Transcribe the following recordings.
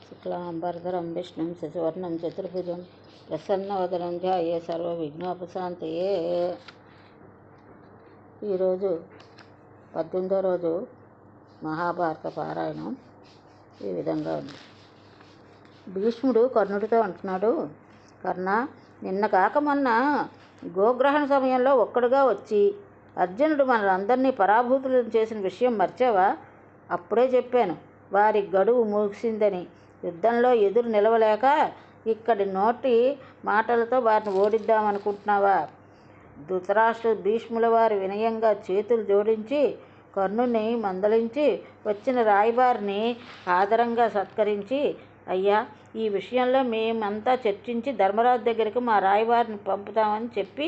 శుక్లాంబరధరం విష్ణుం శశివర్ణం చతుర్భుజం ప్రసన్నవదనం ధ్యాయే సర్వవిఘ్నోపశాంతయే. ఈరోజు 18వ రోజు మహాభారత పారాయణం ఈ విధంగా ఉంది. భీష్ముడు కర్ణుడితో అంటున్నాడు, కర్ణ, నిన్న కాక మొన్న గోగ్రహణ సమయంలో ఒక్కడుగా వచ్చి అర్జునుడు మనందరినీ పరాభూతులను చేసిన విషయం మర్చావా? అప్పుడే చెప్పాను, వారి గడువు ముగిసిందని. యుద్ధంలో ఎదురు నిలవలేక ఇక్కడి నోటి మాటలతో వారిని ఓడిద్దామనుకుంటున్నావా? ధృతరాష్ట్ర భీష్ముల వారి వినయంగా చేతులు జోడించి కర్ణుని మందలించి వచ్చిన రాయబారిని ఆదరంగా సత్కరించి, అయ్యా, ఈ విషయంలో మేమంతా చర్చించి ధర్మరాజు దగ్గరికి మా రాయబారిని పంపుతామని చెప్పి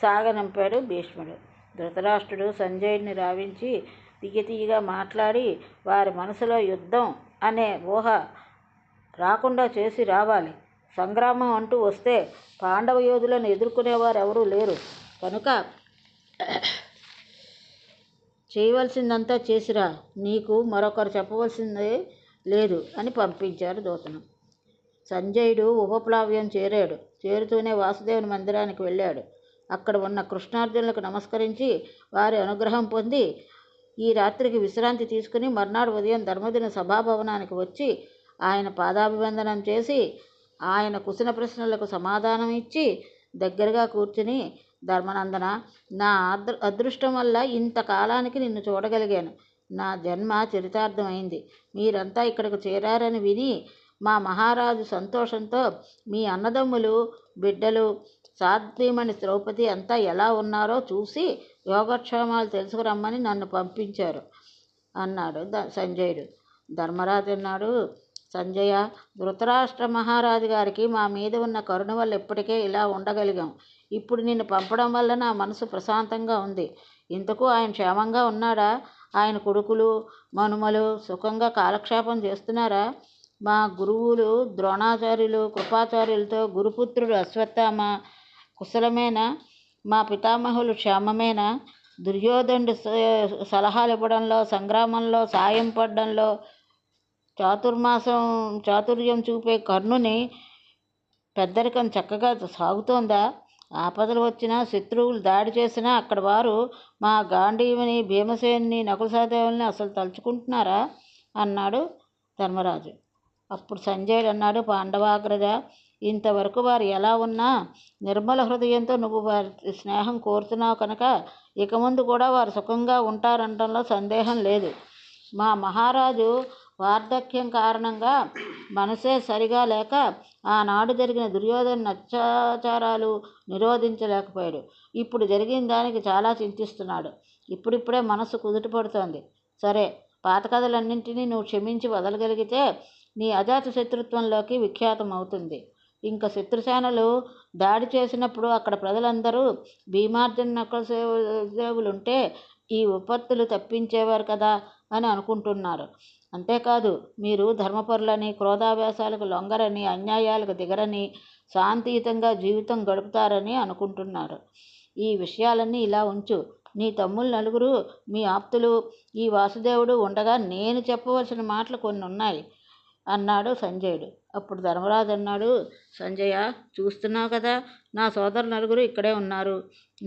సాగనంపాడు భీష్ముడు. ధృతరాష్ట్రుడు సంజయుడిని రావించి తీయగా మాట్లాడి వారి మనసులో యుద్ధం అనే ఊహ రాకుండా చేసి రావాలి. సంగ్రామం అంటూ వస్తే పాండవ యోధులను ఎదుర్కొనేవారు ఎవరూ లేరు కనుక చేయవలసిందంతా చేసిరా, నీకు మరొకరు చెప్పవలసిందే లేదు అని పంపించారు దూతను. సంజయుడు ఉపప్లావ్యం చేరాడు. చేరుతూనే వాసుదేవుని మందిరానికి వెళ్ళాడు. అక్కడ ఉన్న కృష్ణార్జునులకు నమస్కరించి వారి అనుగ్రహం పొంది ఈ రాత్రికి విశ్రాంతి తీసుకుని మర్నాడు ఉదయం ధర్మదిన సభాభవనానికి వచ్చి ఆయన పాదాభివందనం చేసి ఆయన కుశల ప్రశ్నలకు సమాధానం ఇచ్చి దగ్గరగా కూర్చుని, ధర్మనందన, నా అదృష్టం వల్ల ఇంతకాలానికి నిన్ను చూడగలిగాను. నా జన్మ చరితార్థమైంది. మీరంతా ఇక్కడికి చేరారని విని మా మహారాజు సంతోషంతో మీ అన్నదమ్ములు, బిడ్డలు, సాధ్వీమణి ద్రౌపది అంతా ఎలా ఉన్నారో చూసి యోగక్షేమాలు తెలుసుకురమ్మని నన్ను పంపించారు అన్నాడు సంజయుడు. ధర్మరాజు అన్నాడు, సంజయ, ధృతరాష్ట్ర మహారాజు గారికి మా మీద ఉన్న కరుణ వల్ల ఇప్పటికే ఇలా ఉండగలిగాం. ఇప్పుడు నిన్ను పంపడం వల్ల నా మనసు ప్రశాంతంగా ఉంది. ఇంతకు ఆయన క్షేమంగా ఉన్నాడా? ఆయన కొడుకులు, మనుమలు సుఖంగా కాలక్షేపం చేస్తున్నారా? మా గురువులు ద్రోణాచార్యులు, కృపాచార్యులతో గురుపుత్రుడు అశ్వత్థామ కుశలమేనా? మా పితామహులు క్షేమమేనా? దుర్యోధనుడు సలహాలు ఇవ్వడంలో, సంగ్రామంలో సాయం పడడంలో చాతుర్యం చూపే కర్ణుని పెద్దరికం చక్కగా సాగుతోందా? ఆపదలు వచ్చినా, శత్రువులు దాడి చేసినా అక్కడ వారు మా గాంధీవుని, భీమసేని, నకుల సహదేవుల్ని అసలు తలుచుకుంటున్నారా అన్నాడు ధర్మరాజు. అప్పుడు సంజయుడు అన్నాడు, పాండవాగ్రజ, ఇంతవరకు వారు ఎలా ఉన్నా నిర్మల హృదయంతో నువ్వు వారి స్నేహం కోరుతున్నావు కనుక ఇక ముందు కూడా వారు సుఖంగా ఉంటారంటంలో సందేహం లేదు. మా మహారాజు వార్ధక్యం కారణంగా మనసే సరిగా లేక ఆనాడు జరిగిన దుర్యోధన అత్యాచారాలు నిరోధించలేకపోయాడు. ఇప్పుడు జరిగిన దానికి చాలా చింతిస్తున్నాడు. ఇప్పుడిప్పుడే మనసు కుదుటపడుతోంది. సరే, పాత కథలన్నింటినీ నువ్వు క్షమించి వదలగలిగితే నీ అజాత శత్రుత్వంలోకి విఖ్యాతం అవుతుంది. ఇంకా శత్రుసేనలు దాడి చేసినప్పుడు అక్కడ ప్రజలందరూ భీమార్జున నకుల సహదేవులుంటే ఈ విపత్తులు తప్పించేవారు కదా అని అనుకుంటున్నారు. అంతేకాదు, మీరు ధర్మపరులని, క్రోధావేశాలకు లొంగరని, అన్యాయాలకు దిగరని, శాంతియుతంగా జీవితం గడుపుతారని అనుకుంటున్నారు. ఈ విషయాలన్నీ ఇలా ఉంచు. నీ తమ్ముళ్ళు నలుగురు, మీ ఆప్తులు, ఈ వాసుదేవుడు ఉండగా నేను చెప్పవలసిన మాటలు కొన్ని ఉన్నాయి అన్నాడు సంజయుడు. అప్పుడు ధర్మరాజు అన్నాడు, సంజయ, చూస్తున్నావు కదా, నా సోదరు నలుగురు ఇక్కడే ఉన్నారు.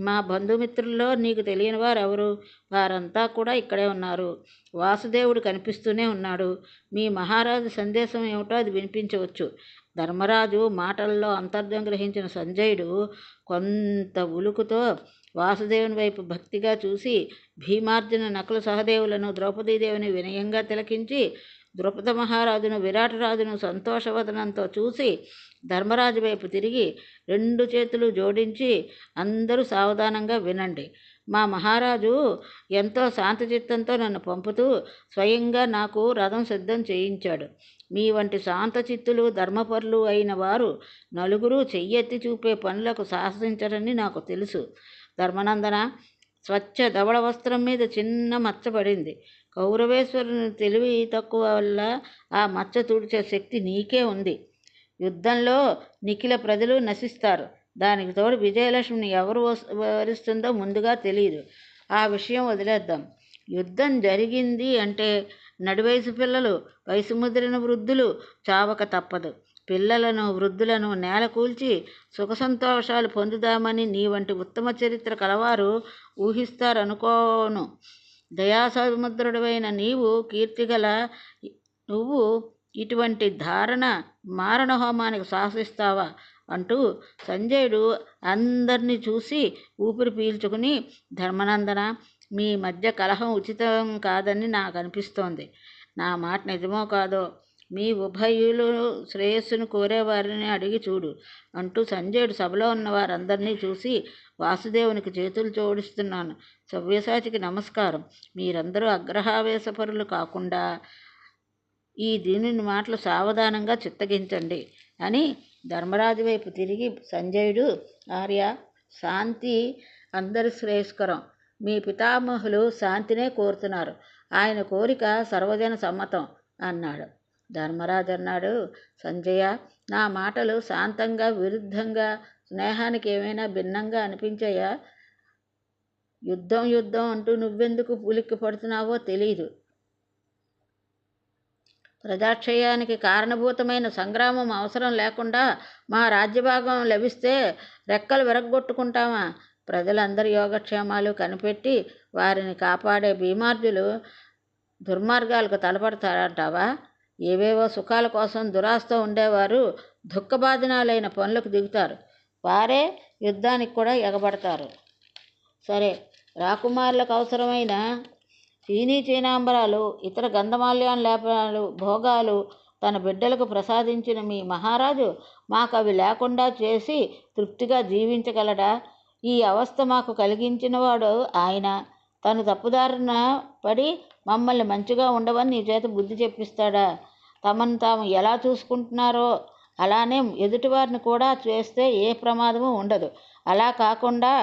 మా బంధుమిత్రుల్లో నీకు తెలియని వారు ఎవరు? వారంతా కూడా ఇక్కడే ఉన్నారు. వాసుదేవుడు కనిపిస్తూనే ఉన్నాడు. మీ మహారాజు సందేశం ఏమిటో అది వినిపించవచ్చు. ధర్మరాజు మాటల్లో అంతర్ధం గ్రహించిన సంజయుడు కొంత ఉలుకుతో వాసుదేవుని వైపు భక్తిగా చూసి భీమార్జున నకుల సహదేవులను, ద్రౌపదీదేవిని వినయంగా తిలకించి ద్రుపద మహారాజును, విరాటరాజును సంతోషవదనంతో చూసి ధర్మరాజు వైపు తిరిగి రెండు చేతులు జోడించి, అందరూ సావధానంగా వినండి. మా మహారాజు ఎంతో శాంతచిత్తంతో నన్ను పంపుతూ స్వయంగా నాకు రథం సిద్ధం చేయించాడు. మీ వంటి శాంతచిత్తులు, ధర్మపరులు అయిన వారు నలుగురు చెయ్యెత్తి చూపే పనులకు సాహసించరని నాకు తెలుసు. ధర్మనందన, స్వచ్ఛ ధవళ వస్త్రం మీద చిన్న మచ్చ పడింది. కౌరవేశ్వరుని తెలివి తక్కువ వల్ల ఆ మచ్చ తుడిచే శక్తి నీకే ఉంది. యుద్ధంలో నిఖిల ప్రజలు నశిస్తారు. దానికి తోడు విజయలక్ష్మిని ఎవరు వరిస్తుందో ముందుగా తెలియదు. ఆ విషయం వదిలేద్దాం. యుద్ధం జరిగింది అంటే నడివయసు పిల్లలు, వయసు ముదిరిన వృద్ధులు చావక తప్పదు. పిల్లలను, వృద్ధులను నేల కూల్చి సుఖ సంతోషాలు పొందుదామని నీ వంటి ఉత్తమ చరిత్ర కలవారు ఊహిస్తారనుకోను. దయాసముద్రుడవైన నీవు, కీర్తిగల నువ్వు ఇటువంటి మారణ హోమానికి సాహసిస్తావా అంటూ సంజయుడు అందరినీ చూసి ఊపిరి పీల్చుకుని, ధర్మనందన, మీ మధ్య కలహం ఉచితం కాదని నాకు అనిపిస్తోంది. నా మాట నిజమో కాదో మీ ఉభయులు శ్రేయస్సును కోరేవారిని అడిగి చూడు అంటూ సంజయుడు సభలో ఉన్న వారందరినీ చూసి, వాసుదేవునికి చేతులు జోడిస్తున్నాను. సవ్యసాచికి నమస్కారం. మీరందరూ అగ్రహావేశపరులు కాకుండా ఈ దీనుని మాటలు సావధానంగా చిత్తగించండి అని ధర్మరాజు వైపు తిరిగి సంజయుడు, ఆర్య, శాంతి అందరి శ్రేయస్కరం. మీ పితామహులు శాంతినే కోరుతున్నారు. ఆయన కోరిక సర్వజన సమ్మతం అన్నాడు. ధర్మరాజు అన్నాడు, సంజయ, నా మాటలు శాంతంగా, విరుద్ధంగా, స్నేహానికి ఏమైనా భిన్నంగా అనిపించాయా? యుద్ధం యుద్ధం అంటూ నువ్వెందుకు ఉలిక్కి పడుతున్నావో తెలీదు. ప్రజాక్షయానికి కారణభూతమైన సంగ్రామం అవసరం లేకుండా మా రాజ్యభాగం లభిస్తే రెక్కలు విరగ్గొట్టుకుంటామా? ప్రజలందరి యోగక్షేమాలు కనిపెట్టి వారిని కాపాడే భీమార్జులు దుర్మార్గాలకు తలపడతారంటావా? ఏవేవో సుఖాల కోసం దురాస్తో ఉండేవారు దుఃఖబాధినాలైన పనులకు దిగుతారు. వారే యుద్ధానికి కూడా ఎగబడతారు. సరే, రాకుమారులకు అవసరమైన చీనీ చీనాంబరాలు, ఇతర గంధమాల్యాలు, భోగాలు తన బిడ్డలకు ప్రసాదించిన మీ మహారాజు మాకు అవి లేకుండా చేసి తృప్తిగా జీవించగలడా? ఈ అవస్థ మాకు కలిగించినవాడు ఆయన. తను తప్పుదారిన పడి మమ్మల్ని మంచిగా ఉండవని నీ చేత బుద్ధి చెప్పిస్తాడా? తమను తాము ఎలా చూసుకుంటున్నారో అలానే ఎదుటివారిని కూడా చేస్తే ఏ ప్రమాదము ఉండదు. అలా కాకుండా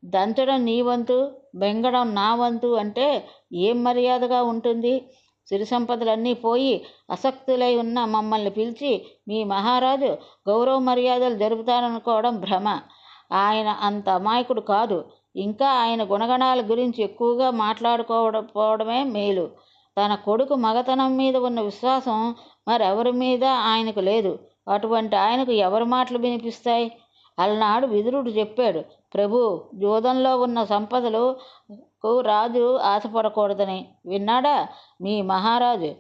దంచడం నీ వంతు, బెంగడం నా వంతు అంటే ఏం మర్యాదగా ఉంటుంది? సిరి సంపదలన్నీ పోయి అసక్తులై ఉన్న మమ్మల్ని పిలిచి మీ మహారాజు గౌరవ మర్యాదలు జరుపుతారనుకోవడం భ్రమ. ఆయన అంత అమాయకుడు కాదు. ఇంకా ఆయన గుణగణాల గురించి ఎక్కువగా మాట్లాడుకోకపోవడమే మేలు. తన కొడుకు మగతనం మీద ఉన్న విశ్వాసం మరెవరి మీద ఆయనకు లేదు. అటువంటి ఆయనకు ఎవరి మాటలు వినిపిస్తాయి? అలనాడు విదురుడు చెప్పాడు, ప్రభు, జోదంలో ఉన్న సంపదలకు రాజు ఆశపడకూడదని. విన్నాడా మీ మహారాజు?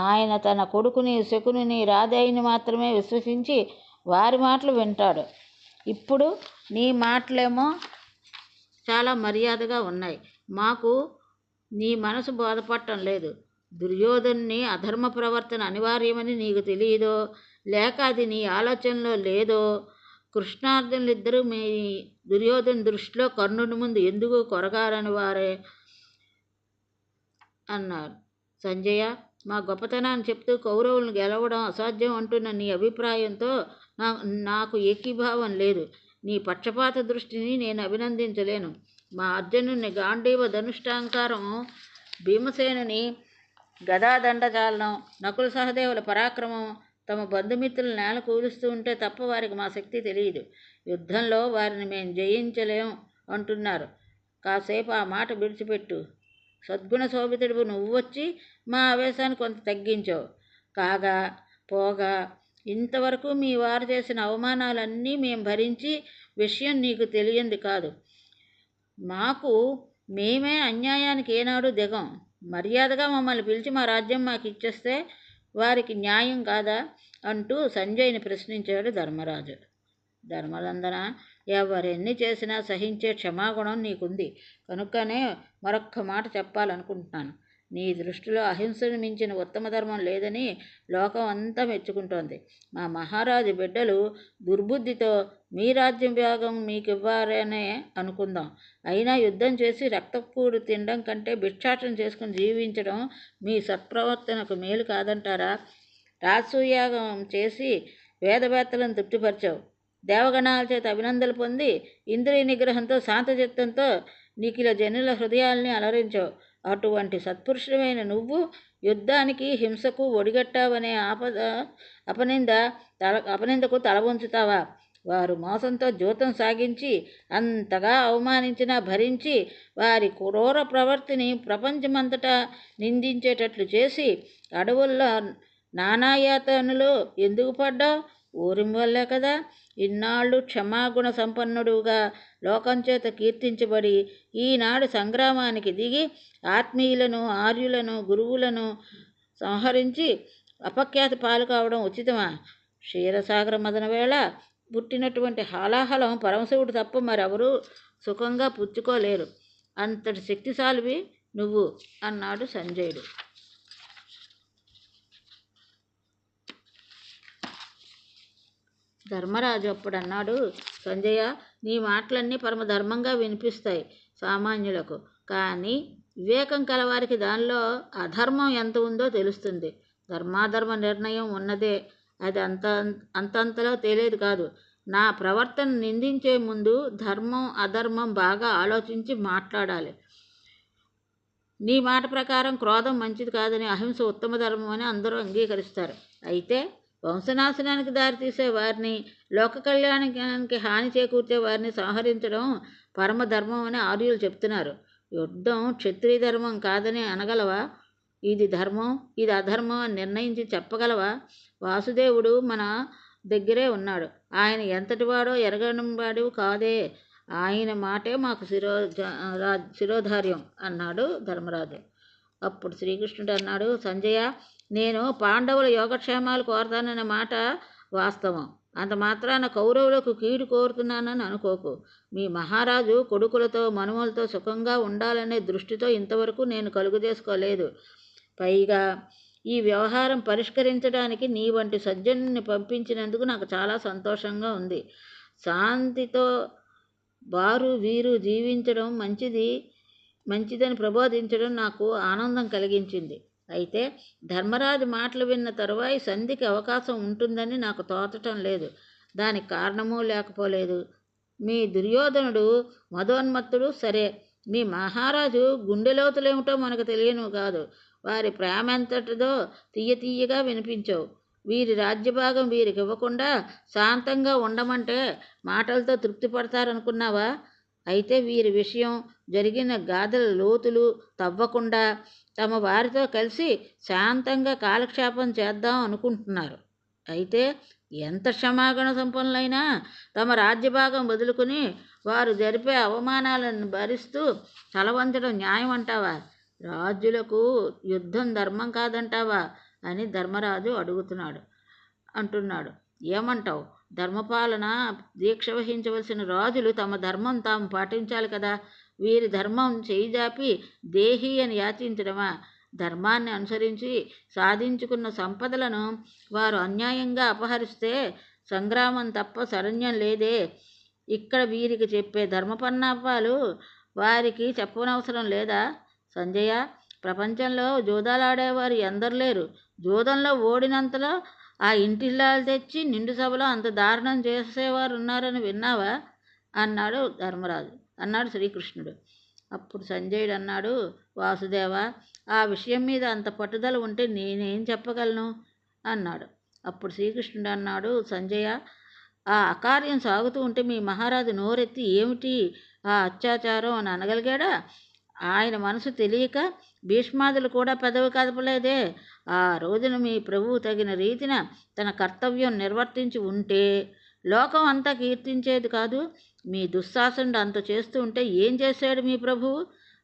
ఆయన తన కొడుకుని, శకుని, రాధేయుని మాత్రమే విశ్వసించి వారి మాటలు వింటాడు. ఇప్పుడు నీ మాటలేమో చాలా మర్యాదగా ఉన్నాయి. మాకు నీ మనసు బోధపడటం లేదు. దుర్యోధనుని అధర్మ ప్రవర్తన అనివార్యమని నీకు తెలియదో, లేక అది నీ ఆలోచనలో లేదో. కృష్ణార్జునులిద్దరూ మీ దుర్యోధను దృష్టిలో కర్ణుడి ముందు ఎందుకు కొరగారని వారే అన్నారు. సంజయ, మా గొప్పతనాన్ని చెప్తూ కౌరవులను గెలవడం అసాధ్యం అంటున్న నీ అభిప్రాయంతో నాకు ఏకీభావం లేదు. నీ పక్షపాత దృష్టిని నేను అభినందించలేను. మా అర్జునుని గాంధీవ ధనుష్టాంకారం, భీమసేనుని గదాదండచాలనం, నకుల సహదేవుల పరాక్రమం తమ బంధుమిత్రులు నేల కూలుస్తూ ఉంటే తప్ప వారికి మా శక్తి తెలియదు. యుద్ధంలో వారిని మేము జయించలేం అంటున్నారు. కాసేపు ఆ మాట విడిచిపెట్టు. సద్గుణ శోభితుడు నువ్వు వచ్చి మా ఆవేశాన్ని కొంత తగ్గించావు. కాగా పోగా ఇంతవరకు మీ వారు చేసిన అవమానాలన్నీ మేము భరించి విషయం నీకు తెలియంది కాదు. మేమే అన్యాయానికి ఏనాడు దిగం. మర్యాదగా మమ్మల్ని పిలిచి మా రాజ్యం మాకు ఇచ్చేస్తే వారికి న్యాయం కాదా అంటూ సంజయ్ని ప్రశ్నించాడు ధర్మరాజు. ధర్మనందన, ఎవరెన్ని చేసినా సహించే క్షమాగుణం నీకుంది కనుకనే మరొక్క మాట చెప్పాలనుకుంటున్నాను. నీ దృష్టిలో అహింసను మించిన ఉత్తమ ధర్మం లేదని లోకం అంతా మెచ్చుకుంటోంది. మా మహారాజు బిడ్డలు దుర్బుద్ధితో మీ రాజ్యం భాగం మీకు ఇవ్వారనే అనుకుందాం. అయినా యుద్ధం చేసి రక్తకూడు తినడం కంటే భిక్షాటన చేసుకుని జీవించడం మీ సత్ప్రవర్తనకు మేలు కాదంటారా? రాజసూయాగం చేసి వేదవేత్తలను తృప్తిపరిచావు. దేవగణాల చేత అభినందనలు పొంది ఇంద్రియ నిగ్రహంతో, శాంతచిత్తంతో నిఖిల జనుల హృదయాల్ని అలరించావు. అటువంటి సత్పురుషుడమైన నువ్వు యుద్ధానికి, హింసకు ఒడిగట్టావనే అపనిందకు తల వంచుతావా? వారు మోసంతో జూతం సాగించి అంతగా అవమానించినా భరించి వారి క్రూర ప్రవర్తిని ప్రపంచమంతటా నిందించేటట్లు చేసి అడవుల్లో నానాయాతనలో ఎందుకు పడ్డావు? ఊరిం వల్లే కదా. ఇన్నాళ్ళు క్షమాగుణ సంపన్నుడుగా లోకంచేత కీర్తించబడి ఈనాడు సంగ్రామానికి దిగి ఆత్మీయులను, ఆర్యులను, గురువులను సంహరించి అపఖ్యాతి పాలు కావడం ఉచితమా? క్షీరసాగర మదన వేళ పుట్టినటువంటి హాలాహలం పరమశివుడు తప్ప మరెవరూ సుఖంగా పుచ్చుకోలేరు. అంతటి శక్తిశాలివి నువ్వు అన్నాడు సంజయుడు. ధర్మరాజు అప్పుడు అన్నాడు, సంజయ, నీ మాటలన్నీ పరమధర్మంగా వినిపిస్తాయి సామాన్యులకు. కానీ వివేకం కలవారికి దానిలో అధర్మం ఎంత ఉందో తెలుస్తుంది. ధర్మాధర్మ నిర్ణయం ఉన్నదే, అది అంతంతలో తేలేది కాదు. నా ప్రవర్తన నిందించే ముందు ధర్మం అధర్మం బాగా ఆలోచించి మాట్లాడాలి. నీ మాట ప్రకారం క్రోధం మంచిది కాదని, అహింస ఉత్తమ ధర్మం అని అందరూ అంగీకరిస్తారు. అయితే వంశనాశనానికి దారితీసే వారిని, లోక కళ్యాణానికి హాని చేకూర్చే వారిని సంహరించడం పరమధర్మం అని ఆర్యులు చెప్తున్నారు. యుద్ధం క్షత్రియ ధర్మం కాదని అనగలవా? ఇది ధర్మం, ఇది అధర్మం అని నిర్ణయించి చెప్పగలవా? వాసుదేవుడు మన దగ్గరే ఉన్నాడు. ఆయన ఎంతటివాడో ఎరగనివాడు కాదే. ఆయన మాటే మాకు శిరోధార్యం అన్నాడు ధర్మరాజు. అప్పుడు శ్రీకృష్ణుడు అన్నాడు, సంజయ, నేను పాండవుల యోగక్షేమాలు కోరతానన్న మాట వాస్తవం. అంత మాత్రాన కౌరవులకు కీడు కోరుతున్నానని అనుకోకు. మీ మహారాజు కొడుకులతో మనుమలతో సుఖంగా ఉండాలనే దృష్టితో ఇంతవరకు నేను కలుగజేసుకోలేదు. పైగా ఈ వ్యవహారం పరిష్కరించడానికి నీ వంటి సజ్జనుని పంపించినందుకు నాకు చాలా సంతోషంగా ఉంది. శాంతితో వారు వీరు జీవించడం మంచిదని ప్రబోధించడం నాకు ఆనందం కలిగించింది. అయితే ధర్మరాజు మాటలు విన్న తరువాయి సంధికి అవకాశం ఉంటుందని నాకు తోచటం లేదు. దానికి కారణమూ లేకపోలేదు. మీ దుర్యోధనుడు మదోన్మత్తుడు సరే, మీ మహారాజు గుండెలోతులేమిటో మనకు తెలియను కాదు. వారి ప్రేమ ఎంతటిదో తీయగా వినిపించావు. వీరి రాజ్యభాగం వీరికి ఇవ్వకుండా శాంతంగా ఉండమంటే మాటలతో తృప్తి పడతారనుకున్నావా? అయితే వీరి విషయం జరిగిన గాథల లోతులు తవ్వకుండా తమ వారితో కలిసి శాంతంగా కాలక్షేపం చేద్దాం అనుకుంటున్నారు. అయితే ఎంత క్షమాగుణ సంపన్నులైనా తమ రాజ్యభాగం వదులుకుని వారు జరిపే అవమానాలను భరిస్తూ తలవంచడం న్యాయం అంటావా? రాజులకు యుద్ధం ధర్మం కాదంటావా అని ధర్మరాజు అంటున్నాడు. ఏమంటావు? ధర్మపాలన దీక్ష వహించవలసిన రాజులు తమ ధర్మం తాము పాటించాలి కదా. వీరి ధర్మం చేయిజాపి దేహి అని యాచించడమా? ధర్మాన్ని అనుసరించి సాధించుకున్న సంపదలను వారు అన్యాయంగా అపహరిస్తే సంగ్రామం తప్ప శరణ్యం లేదే. ఇక్కడ వీరికి చెప్పే ధర్మపన్నాపాలు వారికి చెప్పనవసరం లేదా? సంజయ, ప్రపంచంలో జూదాలాడేవారు ఎందరు లేరు. జూదంలో ఓడినంతలో ఆ ఇంటిల్లాలు తెచ్చి నిండు సభలో అంత దారుణం చేసేవారు ఉన్నారని విన్నావా? అన్నాడు శ్రీకృష్ణుడు. అప్పుడు సంజయుడు అన్నాడు, వాసుదేవ, ఆ విషయం మీద అంత పట్టుదల ఉంటే నేనేం చెప్పగలను అన్నాడు. అప్పుడు శ్రీకృష్ణుడు అన్నాడు, సంజయ, ఆ అకార్యం సాగుతూ ఉంటే మీ మహారాజు నోరెత్తి ఏమిటి ఆ అత్యాచారం అని అనగలిగాడా? ఆయన మనసు తెలియక భీష్మాదులు కూడా పెదవి కదపలేదే. ఆ రోజున మీ ప్రభువు తగిన రీతిన తన కర్తవ్యం నిర్వర్తించి ఉంటే లోకం అంతా కీర్తించేది కాదు. మీ దుశ్శాసనుడు అంత చేస్తూ ఉంటే ఏం చేశాడు మీ ప్రభువు?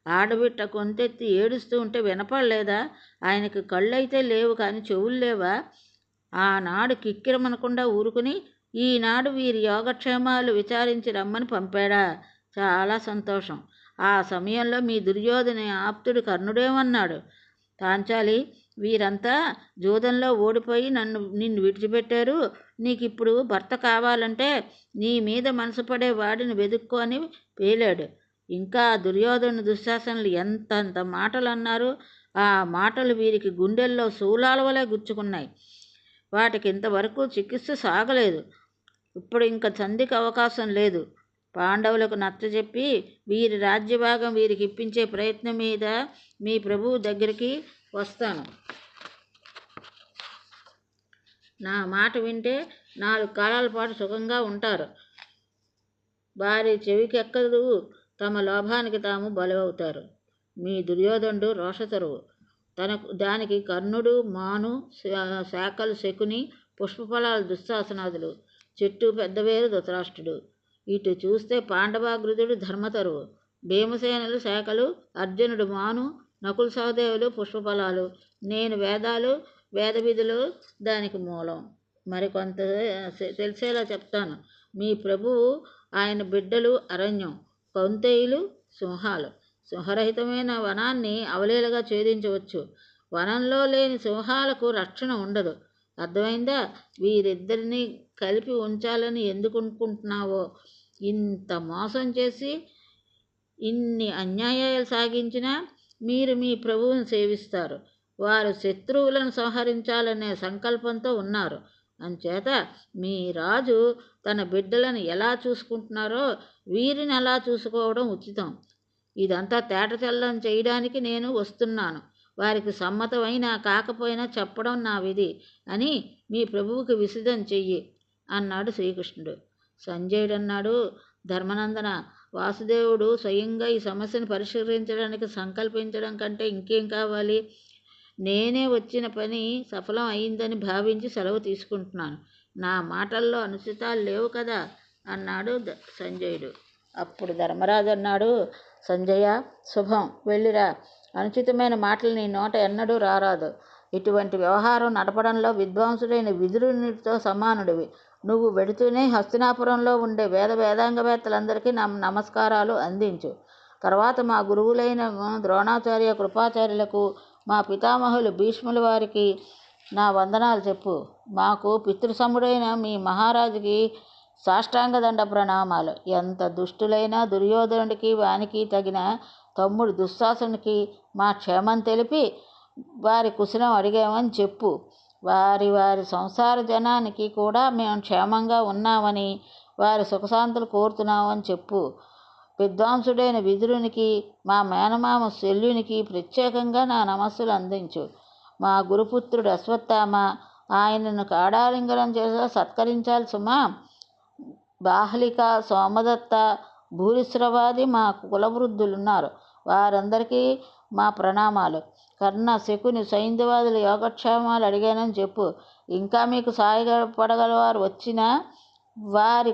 ఆడబిట్ట కొంతెత్తి ఏడుస్తూ ఉంటే వినపడలేదా? ఆయనకు కళ్ళైతే లేవు కానీ చెవులు లేవా? ఆనాడు కిక్కిరమనకుండా ఊరుకుని ఈనాడు వీరి యోగక్షేమాలు విచారించి రమ్మని పంపాడా? చాలా సంతోషం. ఆ సమయంలో మీ దుర్యోధన ఆప్తుడు కర్ణుడేమన్నాడు? పాంచాలి, వీరంతా జూదంలో ఓడిపోయి నిన్ను విడిచిపెట్టారు. నీకు ఇప్పుడు భర్త కావాలంటే నీ మీద మనసు పడే వాడిని వెతుక్కో అని పేలాడు. ఇంకా దుర్యోధన దుశ్శాసనులు ఎంతంత మాటలు అన్నారు. ఆ మాటలు వీరికి గుండెల్లో శూలాల వలె గుచ్చుకున్నాయి. వాటికి ఇంతవరకు చికిత్స సాగలేదు. ఇప్పుడు ఇంకా సంధికి అవకాశం లేదు. పాండవులకు నచ్చజెప్పి వీరి రాజ్యభాగం వీరికి ఇప్పించే ప్రయత్నం మీద మీ ప్రభువు దగ్గరికి వస్తాను. నా మాట వింటే 4 కాలాల పాటు సుఖంగా ఉంటారు. వారి చెవికెక్కదు, తమ లోభానికి తాము బలవుతారు. మీ దుర్యోధనుడు రోషతరువు. దానికి కర్ణుడు, మాను, శాఖలు శకుని, పుష్పఫలాలు దుశ్శాసనాదులు, చెట్టు పెద్దవేరు ధృతరాష్ట్రుడు. ఇటు చూస్తే పాండవాగృతుడు ధర్మతరువు, భీమసేనులు శాఖలు, అర్జునుడు మాను, నకుల సహదేవులు పుష్పఫలాలు, నేను వేదాలు, వేద విధులు దానికి మూలం. మరికొంత తెలిసేలా చెప్తాను. మీ ప్రభువు, ఆయన బిడ్డలు అరణ్యం, కౌంతేయులు సింహాలు. సింహరహితమైన వనాన్ని అవలీలగా ఛేదించవచ్చు. వనంలో లేని సింహాలకు రక్షణ ఉండదు. అర్థమైందా? వీరిద్దరిని కలిపి ఉంచాలని ఎందుకు అనుకుంటున్నావో? ఇంత మోసం చేసి ఇన్ని అన్యాయాలు సాగించినా మీరు మీ ప్రభువుని సేవిస్తారు. వారు శత్రువులను సంహరించాలనే సంకల్పంతో ఉన్నారు. అంచేత మీ రాజు తన బిడ్డలను ఎలా చూసుకుంటున్నారో వీరిని అలా చూసుకోవడం ఉచితం. ఇదంతా తేటతెల్లం చేయడానికి నేను వస్తున్నాను. వారికి సమ్మతమైనా కాకపోయినా చెప్పడం నా విధి అని మీ ప్రభువుకి విసిదం చెయ్యి అన్నాడు శ్రీకృష్ణుడు. సంజయుడన్నాడు, ధర్మనందన, వాసుదేవుడు స్వయంగా ఈ సమస్యను పరిష్కరించడానికి సంకల్పించడం కంటే ఇంకేం కావాలి? నేనే వచ్చిన పని సఫలం అయిందని భావించి సెలవు తీసుకుంటున్నాను. నా మాటల్లో అనుచితాలు లేవు కదా అన్నాడు సంజయుడు. అప్పుడు ధర్మరాజు అన్నాడు, సంజయ, శుభం, వెళ్ళిరా. అనుచితమైన మాటలు నీ నోట ఎన్నడూ రారాదు. ఇటువంటి వ్యవహారం నడపడంలో విద్వాంసుడైన విదురునితో సమానుడివి. నువ్వు వెడుతూనే హస్తినాపురంలో ఉండే వేదాంగవేత్తలందరికీ నమస్కారాలు అందించు. తర్వాత మా గురువులైన ద్రోణాచార్య, కృపాచార్యులకు, మా పితామహులు భీష్ముల వారికి నా వందనాలు చెప్పు. మాకు పితృసముడైన మీ మహారాజుకి సాష్టాంగ దండ ప్రణామాలు. ఎంత దుష్టులైనా దుర్యోధనుడికి వానికి తగిన తమ్ముడు దుశ్శాసనునికి మా క్షేమం తెలిపి వారి కుశలం అడిగామని చెప్పు. వారి సంసార జనానికి కూడా మేము క్షేమంగా ఉన్నామని, వారి సుఖశాంతులు కోరుతున్నామని చెప్పు. విద్వాంసుడైన విదురునికి, మా మేనమామ శల్యునికి ప్రత్యేకంగా నా నమస్సులు అందించు. మా గురుపుత్రుడు అశ్వత్థామ, ఆయనను కాడాలింగనం చేసి సత్కరించాలి సుమా. బాహ్లిక, సోమదత్త, భూరిశ్రవాది మా కులవృద్ధులున్నారు. వారందరికీ మా ప్రణామాలు. కర్ణ, శకుని, సైంధవాదుల యోగక్షేమాలు అడిగానని చెప్పు. ఇంకా మీకు సాయపడగలవారు వచ్చినా వారి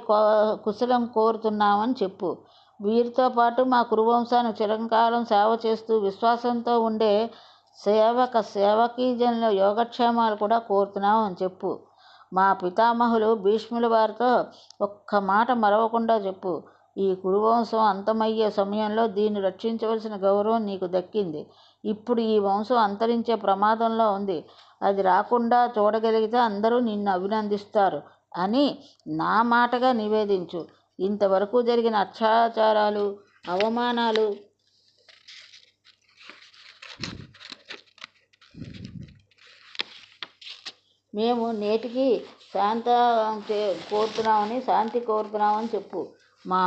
కుశలం కోరుతున్నామని చెప్పు. వీరితో పాటు మా కురువంశాన్ని చిరంకాలం సేవ చేస్తూ విశ్వాసంతో ఉండే సేవకీజనుల యోగక్షేమాలు కూడా కోరుతున్నామని చెప్పు. మా పితామహులు భీష్ముల వారితో ఒక్క మాట మరవకుండా చెప్పు. ఈ కురువంశం అంతమయ్యే సమయంలో దీన్ని రక్షించవలసిన గౌరవం నీకు దక్కింది. ఇప్పుడు ఈ వంశం అంతరించే ప్రమాదంలో ఉంది. అది రాకుండా చూడగలిగితే అందరూ నిన్ను అభినందిస్తారు అని నా మాటగా నివేదించు. ఇంతవరకు జరిగిన అత్యాచారాలు, అవమానాలు మేము నేటికి శాంతి కోరుతున్నామని చెప్పు. మా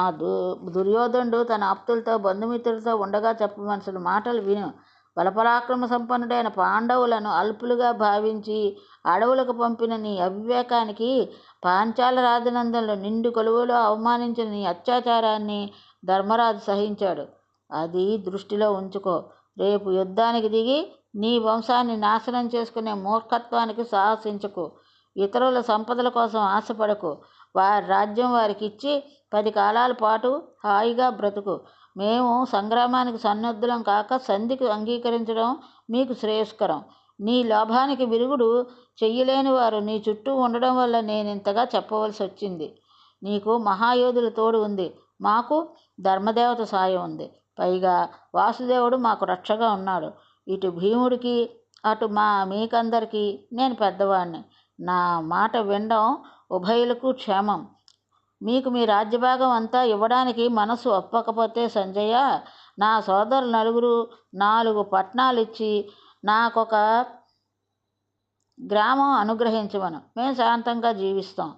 దుర్యోధనుడు తన ఆప్తులతో, బంధుమిత్రులతో ఉండగా చెప్పవలసిన మాటలు విను. బలపరాక్రమ సంపన్నుడైన పాండవులను అల్పులుగా భావించి అడవులకు పంపిన నీ అవివేకానికి, పాంచాల రాజనందనలు నిండు కొలువులో అవమానించిన నీ అత్యాచారాన్ని ధర్మరాజు సహించాడు. అది దృష్టిలో ఉంచుకో. రేపు యుద్ధానికి దిగి నీ వంశాన్ని నాశనం చేసుకునే మూర్ఖత్వానికి సాహసించకు. ఇతరుల సంపదల కోసం ఆశపడకు. వారి రాజ్యం వారికి ఇచ్చి 10 కాలాల పాటు హాయిగా బ్రతుకు. మేము సంగ్రామానికి సన్నద్ధులం కాక సంధికి అంగీకరించడం మీకు శ్రేయస్కరం. నీ లోభానికి విరుగుడు చెయ్యలేని వారు నీ చుట్టూ ఉండడం వల్ల నేనింతగా చెప్పవలసి వచ్చింది. నీకు మహాయోధుల తోడు ఉంది, మాకు ధర్మదేవత సాయం ఉంది. పైగా వాసుదేవుడు మాకు రక్షగా ఉన్నాడు. ఇటు భీముడికి, అటు మీకందరికీ నేను పెద్దవాడిని. నా మాట వినడం ఉభయులకు క్షేమం. మీకు మీ రాజ్యభాగం అంతా ఇవ్వడానికి మనసు ఒప్పకపోతే సంజయ, నా సోదరులు నలుగురు 4 పట్టణాలు ఇచ్చి నాకొక గ్రామం అనుగ్రహించమను. మేము శాంతంగా జీవిస్తాం.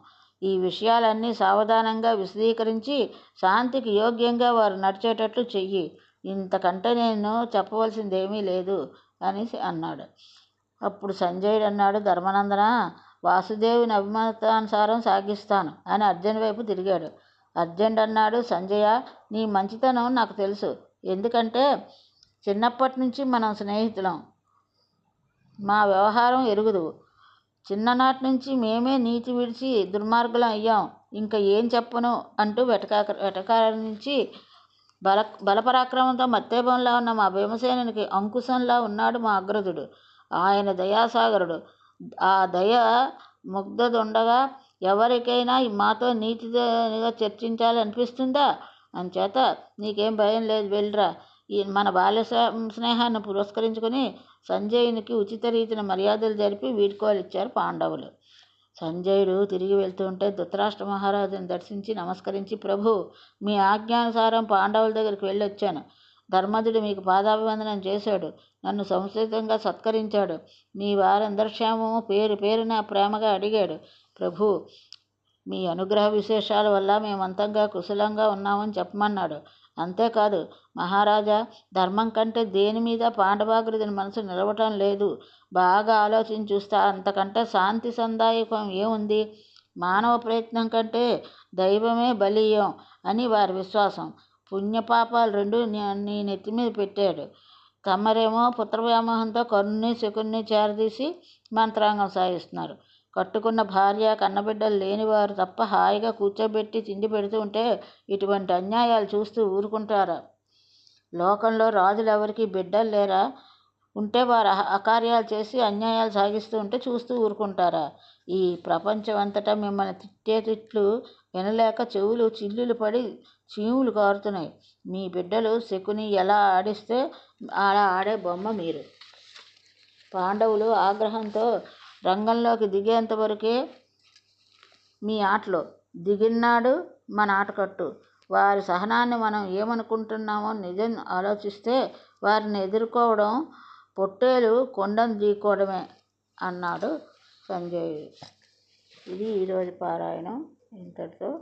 ఈ విషయాలన్నీ సావధానంగా విశదీకరించి శాంతికి యోగ్యంగా వారు నడిచేటట్లు చెయ్యి. ఇంతకంటే నేను చెప్పవలసిందేమీ లేదు అని అన్నాడు. అప్పుడు సంజయుడు అన్నాడు, ధర్మనందన, వాసుదేవుని అభిమతానుసారం సాగిస్తాను అని అర్జున్ వైపు తిరిగాడు. అర్జునుడు అన్నాడు, సంజయ, నీ మంచితనం నాకు తెలుసు. ఎందుకంటే చిన్నప్పటి నుంచి మనం స్నేహితులం. మా వ్యవహారం ఎరుగుదువు. చిన్ననాటి నుంచి మేమే నీతి విడిచి దుర్మార్గులం అయ్యాం. ఇంకా ఏం చెప్పను అంటూ వెటకారించి బలపరాక్రమంతో మత్తేబంలా ఉన్న మా భీమసేనునికి అంకుశంలా ఉన్నాడు మా అగ్రజుడు. ఆయన దయాసాగరుడు. ఆ దయ ముగ్ధదుండగా ఎవరికైనా మాతో నీతిగా చర్చించాలనిపిస్తుందా? అంచేత నీకేం భయం లేదు, వెళ్ళిరా. మన బాల్య స్నేహాన్ని పురస్కరించుకుని సంజయునికి ఉచిత రీతిన మర్యాదలు జరిపి వీడ్కోలిచ్చారు పాండవులు. సంజయుడు తిరిగి వెళ్తుంటే ధృతరాష్ట్ర మహారాజుని దర్శించి నమస్కరించి, ప్రభు, మీ ఆజ్ఞానుసారం పాండవుల దగ్గరికి వెళ్ళొచ్చాను. ధర్మజుడు మీకు పాదాభివందనం చేశాడు. నన్ను సంస్కృతంగా సత్కరించాడు. మీ వారందరి క్షేమము పేరు పేరున ప్రేమగా అడిగాడు. ప్రభు, మీ అనుగ్రహ విశేషాల వల్ల మేమంతంగా కుశలంగా ఉన్నామని చెప్పమన్నాడు. అంతేకాదు మహారాజా, ధర్మం కంటే దేని మీద పాండవాగ్రజుని మనసు నిలవటం లేదు. బాగా ఆలోచించి చూస్తే అంతకంటే శాంతి సందాయకం ఏముంది? మానవ ప్రయత్నం కంటే దైవమే బలీయం అని వారి విశ్వాసం. పుణ్యపాపాలు రెండు నీ నెత్తి మీద పెట్టాడు. తమరేమో పుత్రవ్యామోహంతో కర్ణుని శకుని చేరదీసి మంత్రాంగం సాగిస్తున్నారు. కట్టుకున్న భార్య కన్నబిడ్డలు లేనివారు తప్ప హాయిగా కూర్చోబెట్టి తిండి పెడుతూ ఉంటే ఇటువంటి అన్యాయాలు చూస్తూ ఊరుకుంటారా? లోకంలో రాజులు ఎవరికి బిడ్డలు లేరా? ఉంటే వారు అకార్యాలు చేసి అన్యాయాలు సాగిస్తూ ఉంటే చూస్తూ ఊరుకుంటారా? ఈ ప్రపంచం అంతటా మిమ్మల్ని తిట్టే తిట్లు వినలేక చెవులు చిల్లులు పడి చీములు కారుతున్నాయి. మీ బిడ్డలు శకుని ఎలా ఆడిస్తే అలా ఆడే బొమ్మ మీరు. పాండవులు ఆగ్రహంతో రంగంలోకి దిగేంతవరకే మీ ఆటలు. దిగినాడు మన ఆటకట్టు. వారి సహనాన్ని మనం ఏమనుకుంటున్నామో నిజం ఆలోచిస్తే వారిని ఎదుర్కోవడం పొట్టేలు కొండను ఢీకోవడమే అన్నాడు సంజయుడు. ఇది ఈరోజు పారాయణం. ఇంతటితో